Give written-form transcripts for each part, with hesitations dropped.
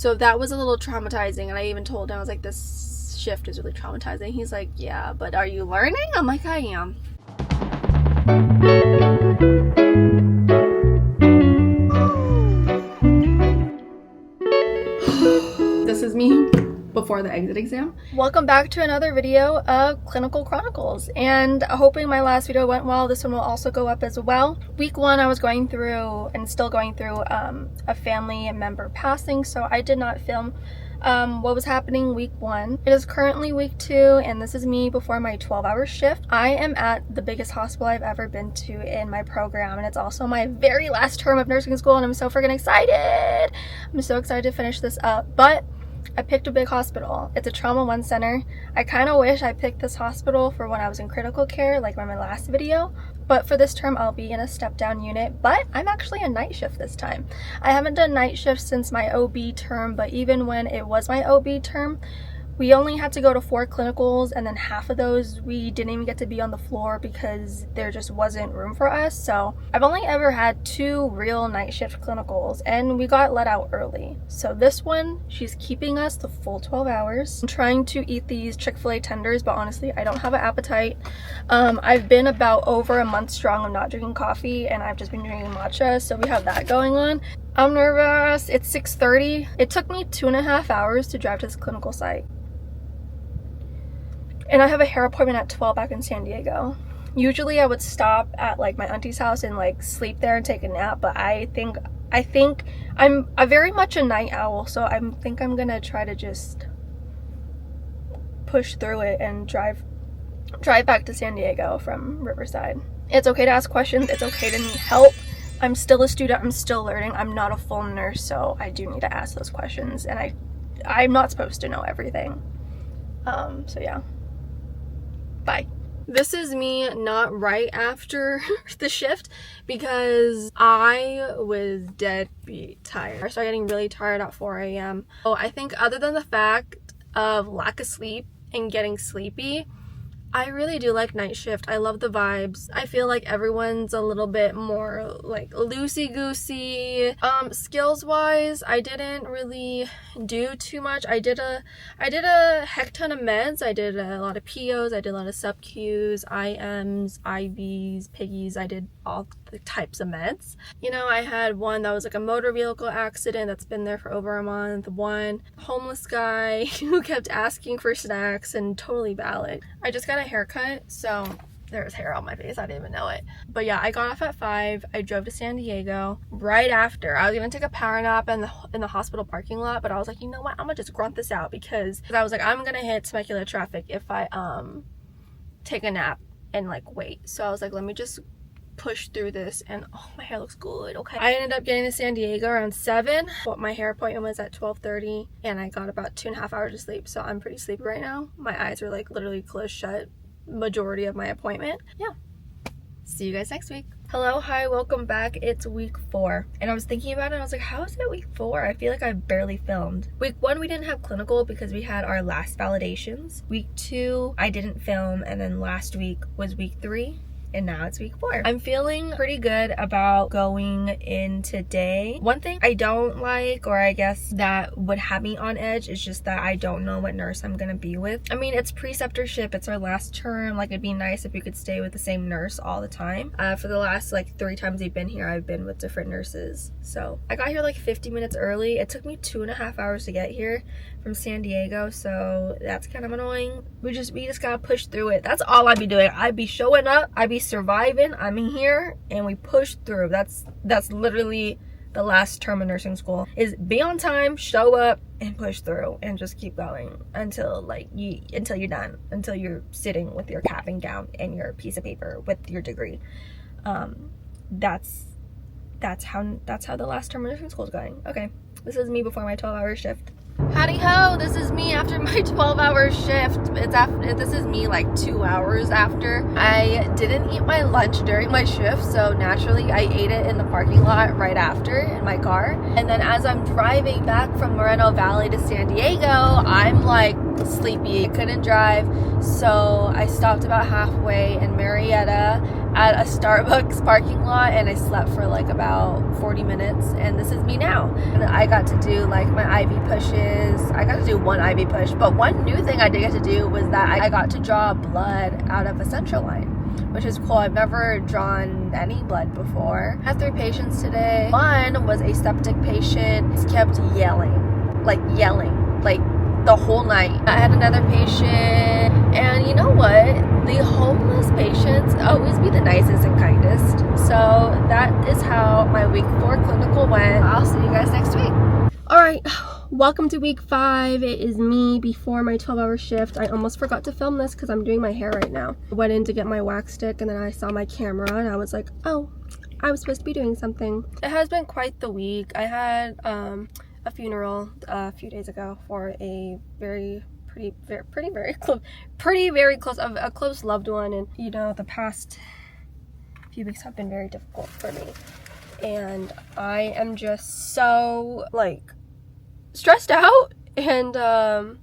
So that was a little traumatizing, and I even told him, I was like, this shift is really traumatizing. He's like, yeah, but are you learning? I'm like, I am. This is me before the exit exam. Welcome back to another video of Clinical Chronicles, and hoping my last video went well, this one will also go up as well. Week 1 I was going through and still going through a family member passing, so I did not film what was happening week 1. It is currently week 2, and this is me before my 12-hour shift. I am at the biggest hospital I've ever been to in my program, and it's also my very last term of nursing school, and I'm so freaking excited. I'm so excited to finish this up, but I picked a big hospital. It's a trauma 1 center. I kind of wish I picked this hospital for when I was in critical care, like in my last video, but for this term I'll be in a step down unit, but I'm actually a night shift this time. I haven't done night shift since my OB term, but even when it was my OB term, we only had to go to 4 clinicals, and then half of those we didn't even get to be on the floor because there just wasn't room for us. So I've only ever had 2 real night shift clinicals, and we got let out early. So this one, she's keeping us the full 12 hours. I'm trying to eat these Chick-fil-A tenders, but honestly, I don't have an appetite. I've been about over a month strong of not drinking coffee, and I've just been drinking matcha, so we have that going on. I'm nervous. It's 6:30. It took me 2.5 hours to drive to this clinical site. And I have a hair appointment at 12 back in San Diego. Usually I would stop at like my auntie's house and like sleep there and take a nap, but I think I'm very much a night owl, so I think I'm gonna try to just push through it and drive back to San Diego from Riverside. It's okay to ask questions, it's okay to need help. I'm still a student, I'm still learning, I'm not a full nurse, so I do need to ask those questions, and I'm not supposed to know everything. So yeah. Bye. This is me not right after the shift because I was deadbeat tired. I started getting really tired at 4 a.m. So I think other than the fact of lack of sleep and getting sleepy, I really do like night shift. I love the vibes. I feel like everyone's a little bit more like loosey-goosey. Skills wise, I didn't really do too much. I did a heck ton of meds. I did a lot of POs, I did a lot of sub-Qs, IMs, IVs, piggies. I did all the types of meds. You know, I had one that was like a motor vehicle accident that's been there for over a month. One homeless guy who kept asking for snacks, and totally valid. I just got a haircut, so there was hair on my face. I didn't even know it. But yeah, I got off at 5. I drove to San Diego right after. I was gonna take a power nap in the hospital parking lot, but I was like, you know what? I'm gonna just grunt this out because I was like, I'm gonna hit Temecula traffic if I take a nap and like wait. So I was like, let me just push through this, and oh, my hair looks good. Okay, I ended up getting to San Diego around 7. But my hair appointment was at 12:30, and I got about 2.5 hours of sleep, so I'm pretty sleepy right now. My eyes are like literally closed shut majority of my appointment. Yeah, see you guys next week. Hello, hi, welcome back. It's week 4, and I was thinking about it, and I was like, how is it week 4? I feel like I barely filmed. Week 1 we didn't have clinical because we had our last validations. Week 2 I didn't film, and then last week was week 3, and now it's week 4. I'm feeling pretty good about going in today. One thing I don't like, or I guess that would have me on edge, is just that I don't know what nurse I'm gonna be with. I mean, it's preceptorship, it's our last term. Like, it'd be nice if we could stay with the same nurse all the time. For the last like 3 times we've been here, I've been with different nurses. So I got here like 50 minutes early. It took me 2.5 hours to get here from San Diego, so that's kind of annoying. We just gotta push through it. That's all I'd be doing. I'd be showing up, I'd be surviving. I'm in here and we push through. That's literally the last term of nursing school, is be on time, show up, and push through, and just keep going until you're done, until you're sitting with your cap and gown and your piece of paper with your degree. That's how the last term of nursing school is going. Okay, this is me before my 12-hour shift. Howdy ho, this is me after my 12-hour shift. This is me like 2 hours after. I didn't eat my lunch during my shift, so naturally I ate it in the parking lot right after in my car. And then as I'm driving back from Moreno Valley to San Diego, I'm like sleepy. I couldn't drive, so I stopped about halfway in Marietta, at a Starbucks parking lot, and I slept for like about 40 minutes, and this is me now. And I got to do like my IV pushes. I got to do one IV push, but one new thing I did get to do was that I got to draw blood out of a central line, which is cool. I've never drawn any blood before. I had 3 patients today. One was a septic patient. He kept yelling, like the whole night. I had another patient, and you know what? The homeless patients always be the nicest and kindest. So that is how my week 4 clinical went. I'll see you guys next week. Alright, welcome to week 5. It is me before my 12-hour shift. I almost forgot to film this because I'm doing my hair right now. I went in to get my wax stick, and then I saw my camera and I was like, oh, I was supposed to be doing something. It has been quite the week. I had a funeral a few days ago for a very close loved one, and you know, the past few weeks have been very difficult for me, and I am just so like stressed out and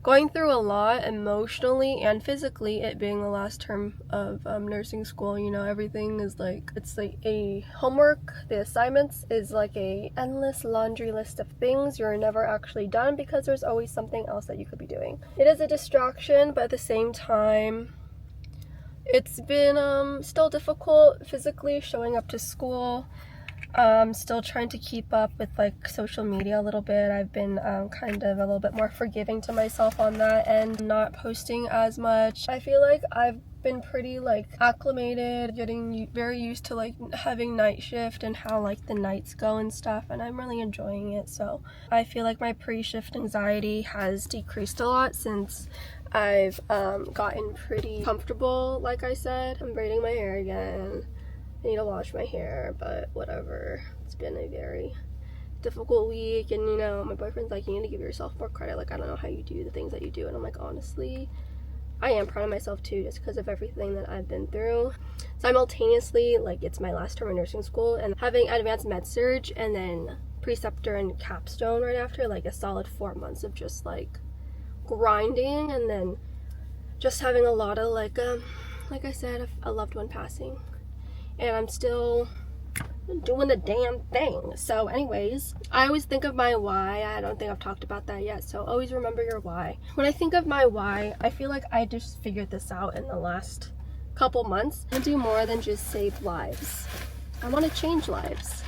going through a lot emotionally and physically, it being the last term of nursing school. You know, everything is like, it's like a homework. The assignments is like a endless laundry list of things. You're never actually done because there's always something else that you could be doing. It is a distraction, but at the same time, it's been still difficult physically showing up to school. Still trying to keep up with like social media a little bit. I've been kind of a little bit more forgiving to myself on that and not posting as much. I feel like I've been pretty like acclimated, getting very used to like having night shift and how like the nights go and stuff, and I'm really enjoying it. So I feel like my pre-shift anxiety has decreased a lot since I've gotten pretty comfortable. Like I said, I'm braiding my hair again. I need to wash my hair, but whatever. It's been a very difficult week, and you know, my boyfriend's like, you need to give yourself more credit. Like, I don't know how you do the things that you do, and I'm like, honestly, I am proud of myself too, just because of everything that I've been through. Simultaneously, like, it's my last term in nursing school, and having advanced med surg and then preceptor and capstone right after, like a solid 4 months of just like grinding, and then just having a lot of like I said, a loved one passing. And I'm still doing the damn thing. So anyways, I always think of my why. I don't think I've talked about that yet, so always remember your why. When I think of my why, I feel like I just figured this out in the last couple months. I do more than just save lives. I want to change lives.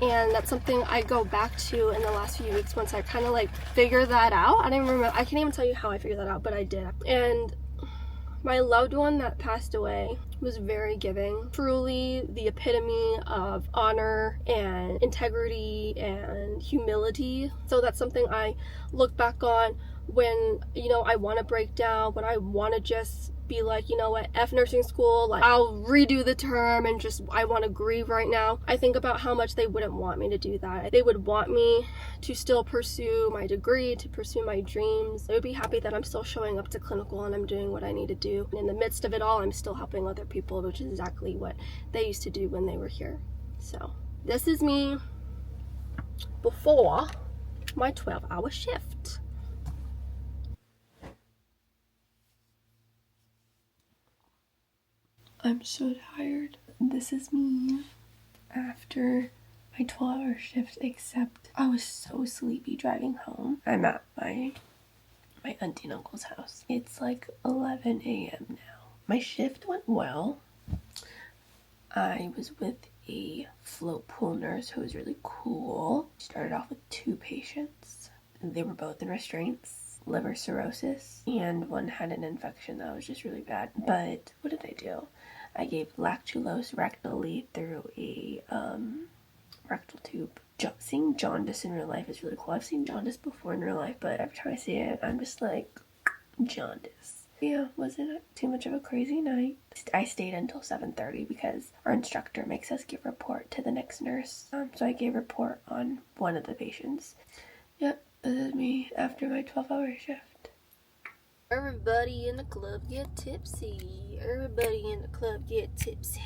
And that's something I go back to in the last few weeks once I kind of like figure that out. I can't even tell you how I figured that out, but I did. And my loved one that passed away was very giving. Truly the epitome of honor and integrity and humility. So that's something I look back on when, you know, I want to break down, when I want to just be like, you know what, F nursing school, like I'll redo the term and just, I want to grieve right now. I think about how much they wouldn't want me to do that. They would want me to still pursue my degree, to pursue my dreams. They would be happy that I'm still showing up to clinical and I'm doing what I need to do. And in the midst of it all, I'm still helping other people, which is exactly what they used to do when they were here. So this is me before my 12-hour shift. I'm so tired. This is me after my 12-hour shift, except I was so sleepy driving home. I'm at my auntie and uncle's house. It's like 11 a.m. now. My shift went well. I was with a float pool nurse who was really cool. Started off with 2 patients. They were both in restraints, liver cirrhosis, and one had an infection that was just really bad. But what did I do? I gave lactulose rectally through a rectal tube. Seeing jaundice in real life is really cool. I've seen jaundice before in real life, but every time I see it, I'm just like, jaundice. Yeah, wasn't too much of a crazy night. I stayed until 7:30 because our instructor makes us give report to the next nurse. So I gave report on one of the patients. Yep, this is me after my 12-hour shift. Everybody in the club get tipsy. Everybody in the club get tipsy.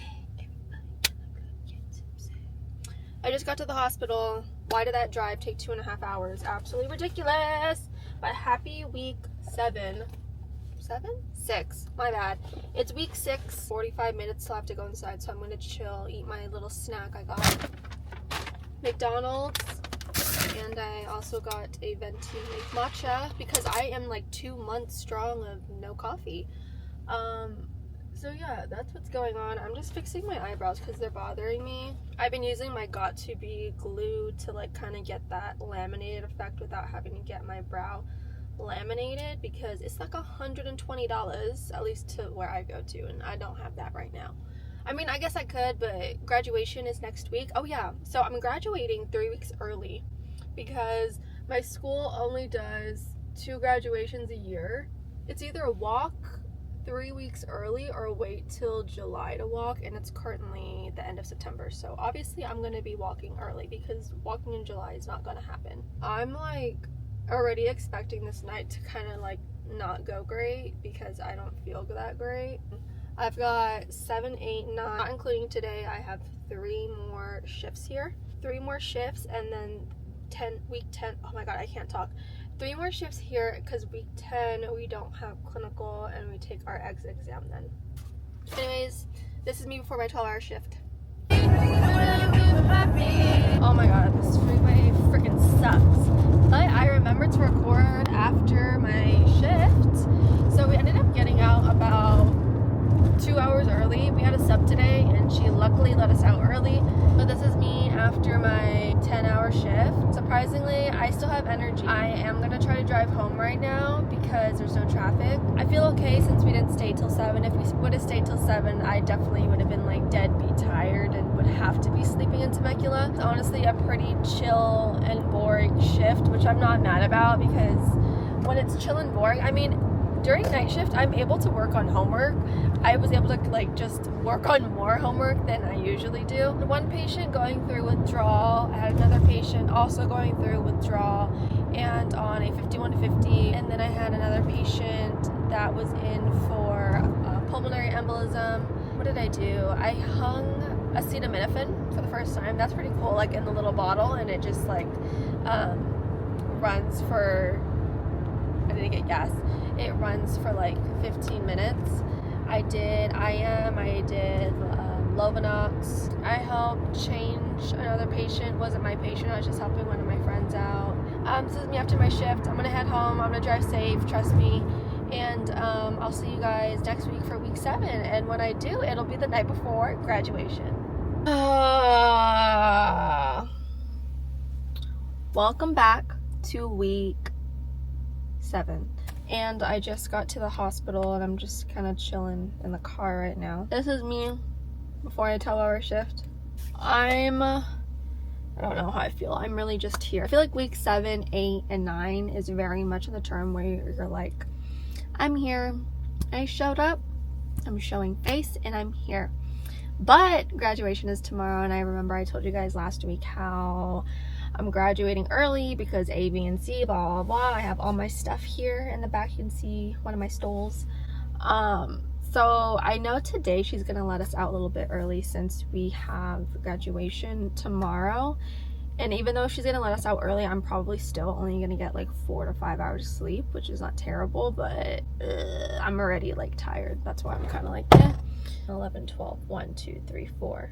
I just got to the hospital. Why did that drive take 2.5 hours? Absolutely ridiculous. But happy week 7. 6, my bad. It's week 6, 45 minutes till I have to go inside, so I'm gonna chill, eat my little snack. I got McDonald's, and I also got a venti matcha because I am like 2 months strong of no coffee. So yeah, that's what's going on. I'm just fixing my eyebrows because they're bothering me. I've been using my Got2b glue to like kind of get that laminated effect without having to get my brow laminated because it's like $120, at least to where I go to, and I don't have that right now. I mean, I guess I could, but graduation is next week. Oh yeah, so I'm graduating 3 weeks early because my school only does 2 graduations a year. It's either a walk 3 weeks early or wait till July to walk, and it's currently the end of September, so obviously I'm gonna be walking early because walking in July is not gonna happen. I'm like already expecting this night to kind of like not go great because I don't feel that great. I've got 7, 8, 9, not including today. I have 3 more shifts here, 3 more shifts, and then week 10, oh my god, I can't talk. 3 more shifts here because week 10 we don't have clinical and we take our exit exam then. Anyways, this is me before my 12-hour shift. Oh my god, this freeway freaking sucks. But I remembered to record after my shift, so we ended up getting out about 2 hours early. We had a sub today and she luckily let us out early. But this is me after my 10-hour shift. Surprisingly, I still have energy. I am gonna try to drive home right now because there's no traffic. I feel okay since we didn't stay till 7. If we would have stayed till 7, I definitely would have been like deadbeat tired and would have to be sleeping in Temecula. It's honestly a pretty chill and boring shift, which I'm not mad about because when it's chill and boring, I mean, during night shift, I'm able to work on homework. I was able to like just work on more homework than I usually do. One patient going through withdrawal, I had another patient also going through withdrawal and on a 51-50, and then I had another patient that was in for pulmonary embolism. What did I do? I hung acetaminophen for the first time. That's pretty cool, like in the little bottle, and it just like runs for, I didn't get gas. It runs for like 15 minutes. I did IM, I did Lovenox. I helped change another patient. Wasn't my patient, I was just helping one of my friends out. This is me after my shift. I'm gonna head home. I'm gonna drive safe, trust me. And I'll see you guys next week for week 7. And when I do, it'll be the night before graduation. Welcome back to week 7. And I just got to the hospital and I'm just kind of chilling in the car right now. This is me before a 12-hour shift. I don't know how I feel. I'm really just here. I feel like week 7, 8, and 9 is very much the term where you're like, I'm here, I showed up, I'm showing face, and I'm here. But graduation is tomorrow, and I remember I told you guys last week how I'm graduating early because A, B, and C, blah, blah, blah. I have all my stuff here in the back. You can see one of my stoles. So I know today she's going to let us out a little bit early since we have graduation tomorrow. And even though she's going to let us out early, I'm probably still only going to get like 4 to 5 hours sleep, which is not terrible, but I'm already like tired. That's why I'm kind of like, 11, 12, 1, 2, 3, 4,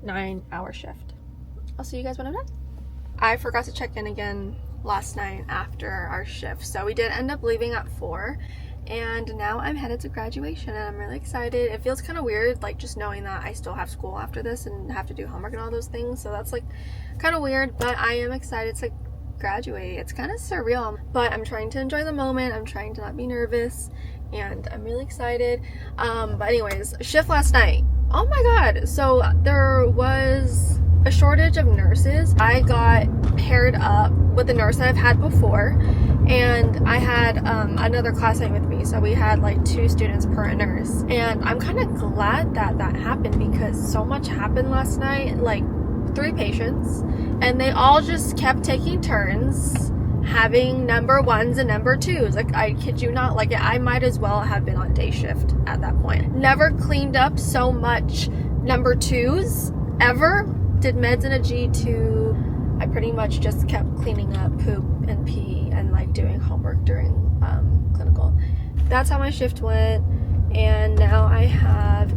9-hour shift. I'll see you guys when I'm done. I forgot to check in again last night after our shift, so we did end up leaving at 4, and now I'm headed to graduation and I'm really excited. It feels kind of weird, like just knowing that I still have school after this and have to do homework and all those things, so that's like kind of weird, but I am excited to graduate. It's kind of surreal, but I'm trying to enjoy the moment. I'm trying to not be nervous, and I'm really excited. But anyways, shift last night. Oh my god, so there was a shortage of nurses. I got paired up with a nurse that I've had before, and I had another classmate with me, so we had like 2 students per nurse, and I'm kind of glad that that happened because so much happened last night, like 3 patients, and they all just kept taking turns having number 1s and number 2s. Like, I kid you not, like I might as well have been on day shift at that point. Never cleaned up so much number 2s ever. Did meds in a G2. I pretty much just kept cleaning up poop and pee and like doing homework during clinical. that's how my shift went. And now I have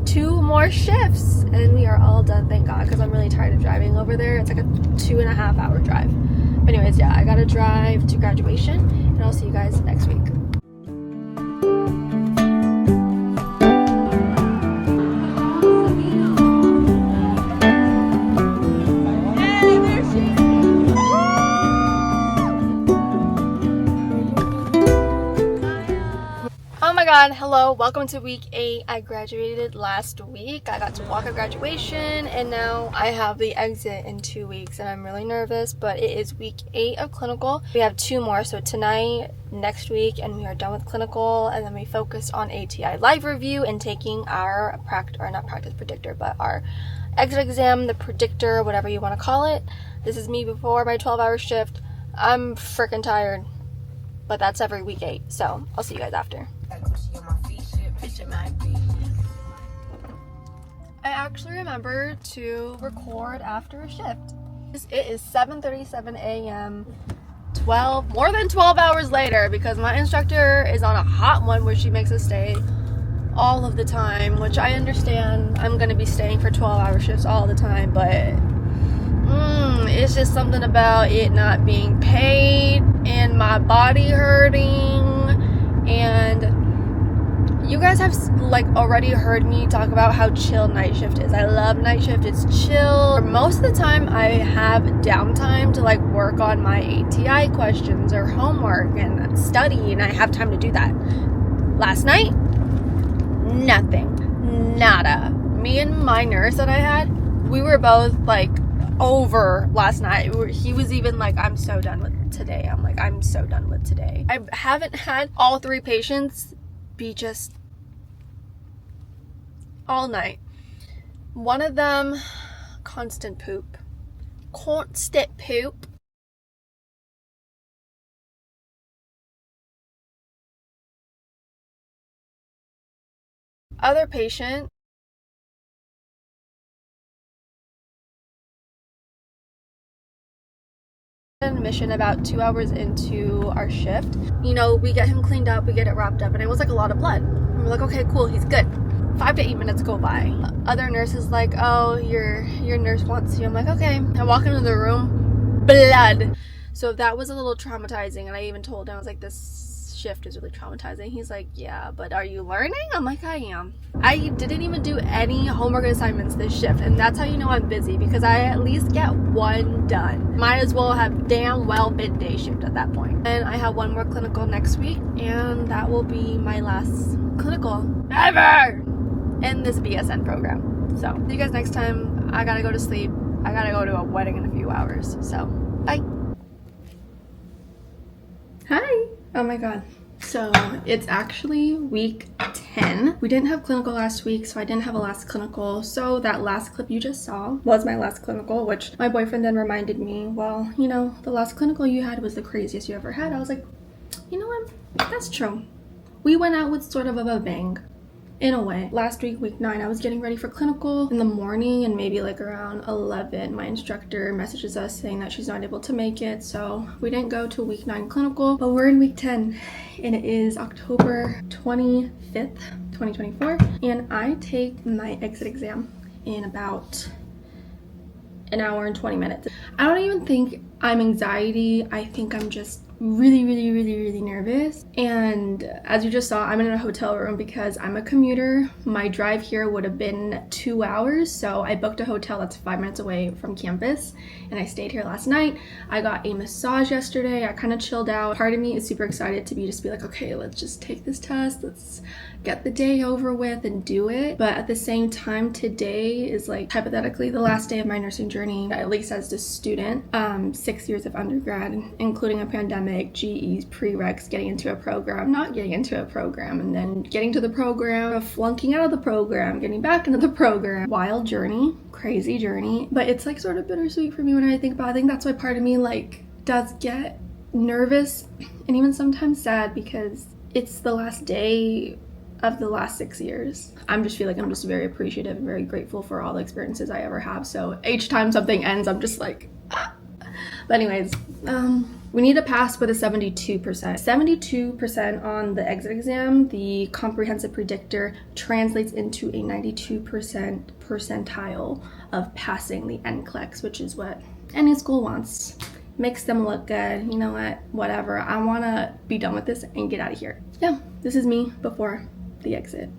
2 more shifts, and we are all done, thank God, because I'm really tired of driving over there. It's like a 2.5 hour drive. But anyways, yeah, I gotta drive to graduation, and I'll see you guys next week. Oh my god, hello, welcome to week 8. I graduated last week. I got to walk at graduation, and now I have the exit in 2 weeks, and I'm really nervous, but it is week 8 of clinical. We have 2 more, so tonight, next week, and we are done with clinical, and then we focus on ATI live review and taking our predictor, but our exit exam, the predictor, whatever you want to call it. This is me before my 12-hour shift. I'm freaking tired, but that's every week 8, so I'll see you guys after. I actually remember to record after a shift. It is 7:37 a.m. more than 12 hours later, because my instructor is on a hot one where she makes us stay all of the time, which I understand. I'm gonna be staying for 12-hour shifts all the time, but it's just something about it not being paid and my body hurting. And you guys have like already heard me talk about how chill night shift is. I love night shift. It's chill. Most of the time I have downtime to like work on my ATI questions or homework and study, and I have time to do that. Last night, nothing. Nada. Me and my nurse that I had, we were both like over last night. He was even like, I'm so done with today. I'm like, I'm so done with today. I haven't had all 3 patients be just all night. One of them, constant poop. Other patient, admission about 2 hours into our shift. You know, we get him cleaned up, we get it wrapped up, and it was like a lot of blood. And we're like, okay, cool, he's good. 5 to 8 minutes go by. Other nurse is like, oh, your nurse wants you. I'm like, okay. I walk into the room, blood. So that was a little traumatizing, and I even told him, I was like, this shift is really traumatizing. He's like, yeah, but are you learning? I'm like, I am. I didn't even do any homework assignments this shift, and that's how you know I'm busy, because I at least get 1 done. Might as well have damn well been day shift at that point. And I have 1 more clinical next week, and that will be my last clinical ever in this BSN program. So see you guys next time. I gotta go to sleep. I gotta go to a wedding in a few hours. So bye. Hi. Oh my god. So it's actually week 10. We didn't have clinical last week, so I didn't have a last clinical. So that last clip you just saw was my last clinical, which my boyfriend then reminded me, well, you know, the last clinical you had was the craziest you ever had. I was like, you know what? That's true. We went out with sort of a bang. In a way. Last week, week 9, I was getting ready for clinical in the morning, and maybe like around 11, my instructor messages us saying that she's not able to make it, so we didn't go to week 9 clinical, but we're in week 10, and it is October 25th, 2024, and I take my exit exam in about an hour and 20 minutes. I don't even think I'm anxiety. I think I'm just really nervous. And as you just saw, I'm in a hotel room because I'm a commuter. My drive here would have been 2 hours, so I booked a hotel that's 5 minutes away from campus, and I stayed here last night. I got a massage yesterday. I kind of chilled out. Part of me is super excited to be like, okay, let's just take this test, let's get the day over with and do it. But at the same time, today is like hypothetically the last day of my nursing journey, at least as a student. 6 years of undergrad, including a pandemic, GEs, prereqs, getting into a program, not getting into a program, and then getting to the program, flunking out of the program, getting back into the program. Wild journey, crazy journey, but it's like sort of bittersweet for me when I think about it. I think that's why part of me like does get nervous and even sometimes sad, because it's the last day of the last 6 years. I'm just feel like I'm just very appreciative and very grateful for all the experiences I ever have. So each time something ends, I'm just like, ah. But anyways, We need to pass with a 72%. 72% on the exit exam, the comprehensive predictor translates into a 92% percentile of passing the NCLEX, which is what any school wants. Makes them look good. You know what? Whatever. I want to be done with this and get out of here. Yeah, this is me before the exit.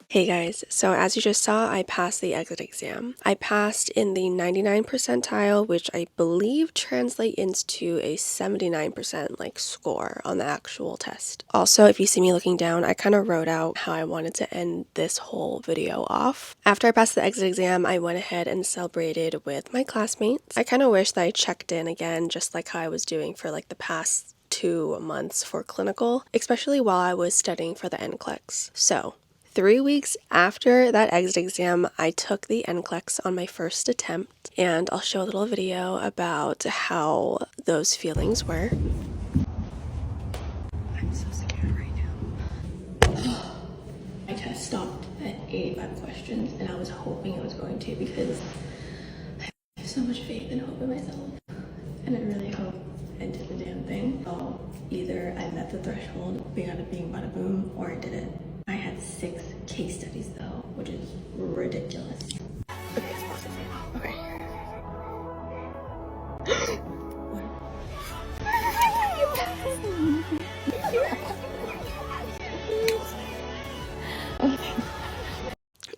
Hey guys, so as you just saw, I passed the exit exam. I passed in the 99 percentile, which I believe translates into a 79% score on the actual test. Also, if you see me looking down, I kind of wrote out how I wanted to end this whole video off. After I passed the exit exam, I went ahead and celebrated with my classmates. I kind of wish that I checked in again, just like how I was doing for the past 2 months for clinical, especially while I was studying for the NCLEX. So 3 weeks after that exit exam, I took the NCLEX on my first attempt, and I'll show a little video about how those feelings were. I'm so scared right now. My test stopped at 85 questions, and I was hoping it was going to because I have so much faith and hope in myself, and I really hope I did the damn thing. So either I met the threshold, bada bing, bada boom, or I didn't. I had 6 case studies though, which is ridiculous. Okay, it's possible. Okay.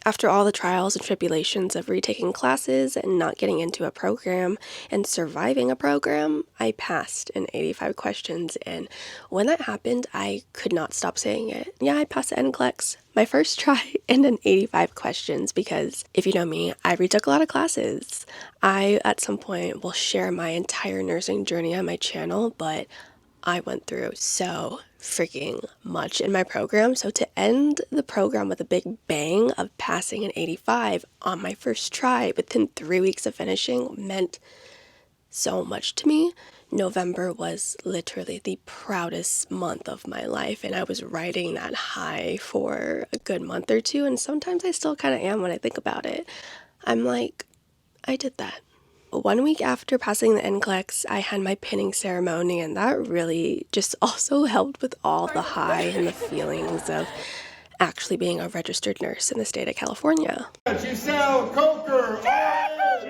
After all the trials and tribulations of retaking classes and not getting into a program and surviving a program, I passed in 85 questions, and when that happened, I could not stop saying it. Yeah, I passed the NCLEX, my first try, and in 85 questions, because if you know me, I retook a lot of classes. I, at some point, will share my entire nursing journey on my channel, but I went through so freaking much in my program, so to end the program with a big bang of passing an 85 on my first try within 3 weeks of finishing meant so much to me. November was literally the proudest month of my life, and I was riding that high for a good month or two, and sometimes I still kind of am when I think about it. I'm like, I did that. 1 week after passing the NCLEX, I had my pinning ceremony, and that really just also helped with all the high and the feelings of actually being a registered nurse in the state of California. Jizelle, Coker!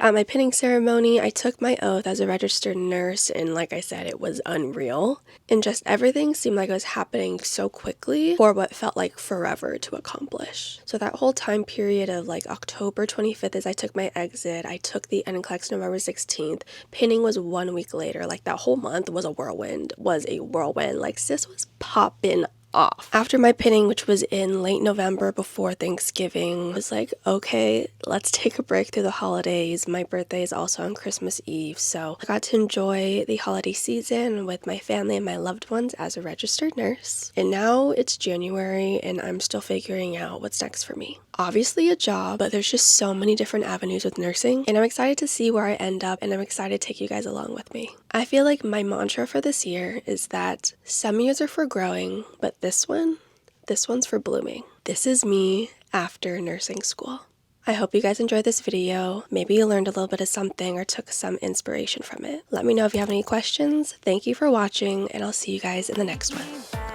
At my pinning ceremony, I took my oath as a registered nurse, and like I said, it was unreal. And just everything seemed like it was happening so quickly for what felt like forever to accomplish. So that whole time period of October 25th as I took my exit, I took the NCLEX November 16th, pinning was 1 week later. That whole month was a whirlwind. Sis was popping off. After my pinning, which was in late November before Thanksgiving, I was like, okay, let's take a break through the holidays. My birthday is also on Christmas Eve, so I got to enjoy the holiday season with my family and my loved ones as a registered nurse. And now it's January and I'm still figuring out what's next for me. Obviously a job, but there's just so many different avenues with nursing, and I'm excited to see where I end up, and I'm excited to take you guys along with me. I feel like my mantra for this year is that some years are for growing, but this one's for blooming. This is me after nursing school. I hope you guys enjoyed this video. Maybe you learned a little bit of something or took some inspiration from it. Let me know if you have any questions. Thank you for watching, and I'll see you guys in the next one.